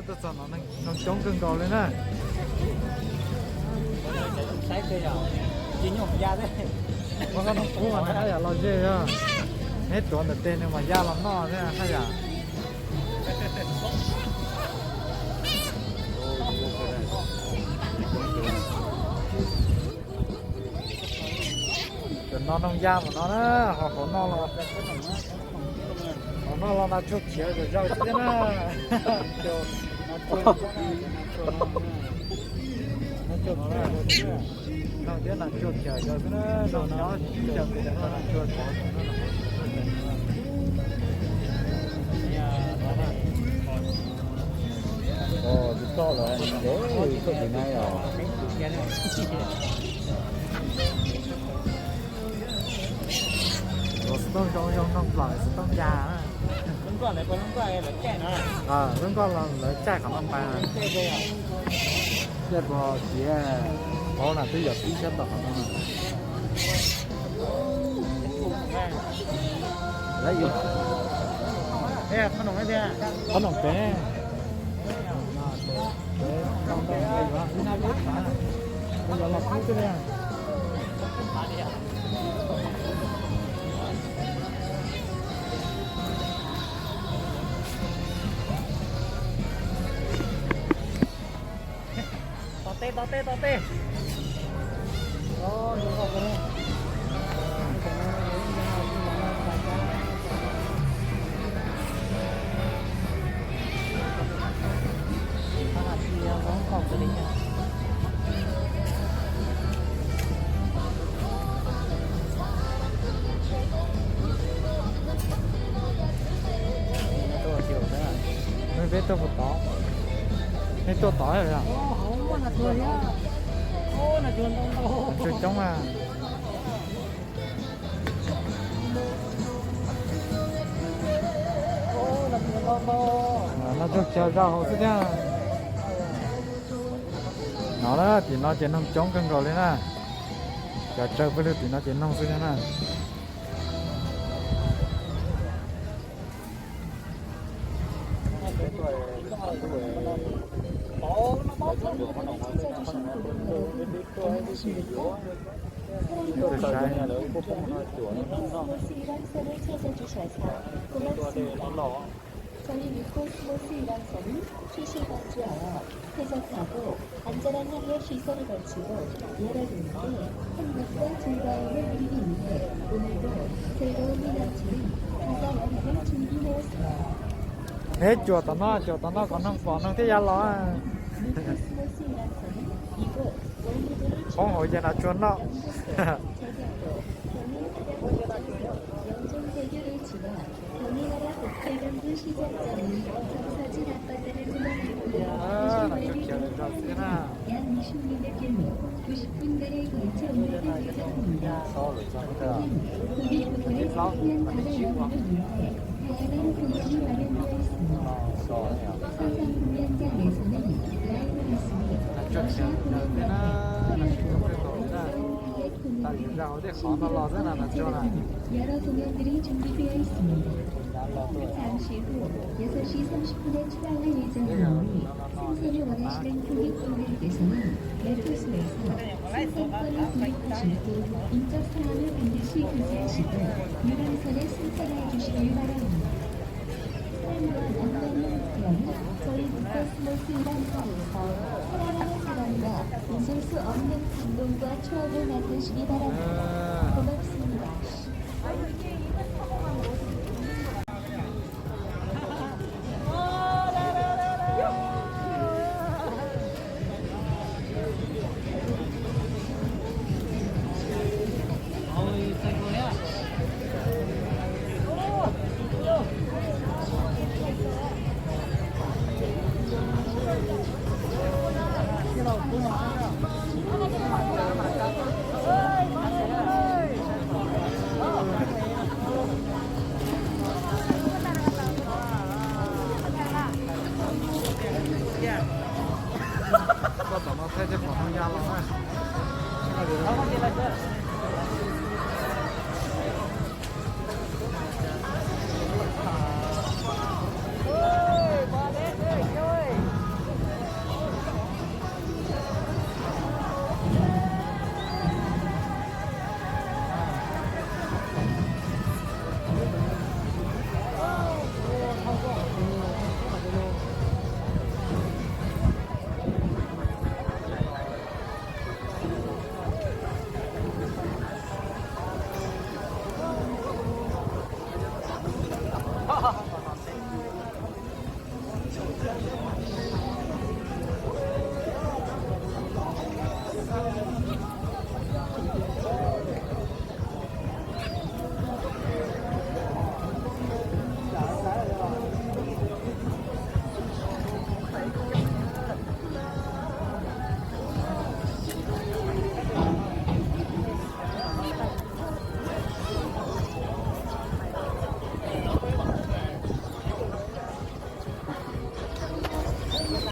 tất cả nó chống cưng cầu lên này. Sai chơi à? Chỉ nhổm ra đấy. Mà nó cũng mà hay là lo dê á. Hết chuẩn được tên nhưng mà da làm no thế hay à? Nó nông da mà nó đó, họ có nó là nó là chút chĩa rồi rau thế nó nó thế là chút chĩa rồi nó chĩa thì nó là chút Ồ, được to rồi, để có gì này rồi. Nó lại tông già á. Vẫn còn này là chạy nữa. Vẫn còn là chạy khả năng bài này. Chết vào chỉ có là tới giờ tí chết vào khả năng này. Lấy gì? Thế con nồng cái gì? Có nồng té. Nồng té gì vậy? Bây giờ là phút cái này. To tê. Đó, đúng rồi. Còn cái đấy nha. Tôi chịu thế à? Mới biết tôi một tó. Nên tôi tỏi rồi à? Không là chuồn nhá. Ô là chuồn đâu. Chuồn trống à? Ô là chuồn đâu. Nó cho chờ ra hồ thế nha. Nó đó thì nó chỉ nông trống cân rồi lên nè. Chờ chờ với thì nó chỉ nông thế nha nè. 저희 뉴코스모스 일환선은 출시받지 않아 쾌적하고 안전한 항해 시설을 갖추고 여러분께 행복과 즐거움을 드리기 위해 오늘도 즐거움이 넘치는 바다 여행을 준비하였습니다. Hết chùa tao nó còn không thấy ra lo. 뉴코스모스 일환선은 이곳 원무도를 Có hội giờ nào chuồn đó. 영종대교를 지나 경희나라 북해변도 시작점인 정사진 앞바다를 지나고 약 20m 길로 90분간의 걸쳐 운행될 예정입니다. 국립부분의 상쾌한 바다 여행을 위해 다양한 공간이 마련되어 있습니다. 상상 공연장에서는 라이브 리스닝, 러시아 여러 공연들이 준비되어 있습니다. 잠시 후 6시 30분에 출항할 예정이니 생선을 원하시는 고객분들께서는 매표소에서 생선권을 구입하시고 인적사항을 반드시 교체하시고 유람선에 승선해 주시길 바랍니다. 사랑과 남다른 특별히 저희 뉴코스모스 일환선에서 사랑하는 사람과 잊을 수 없는 감동과 추억을 만드시기 바랍니다. 고맙습니다. nó thấy cái phòng da luôn á.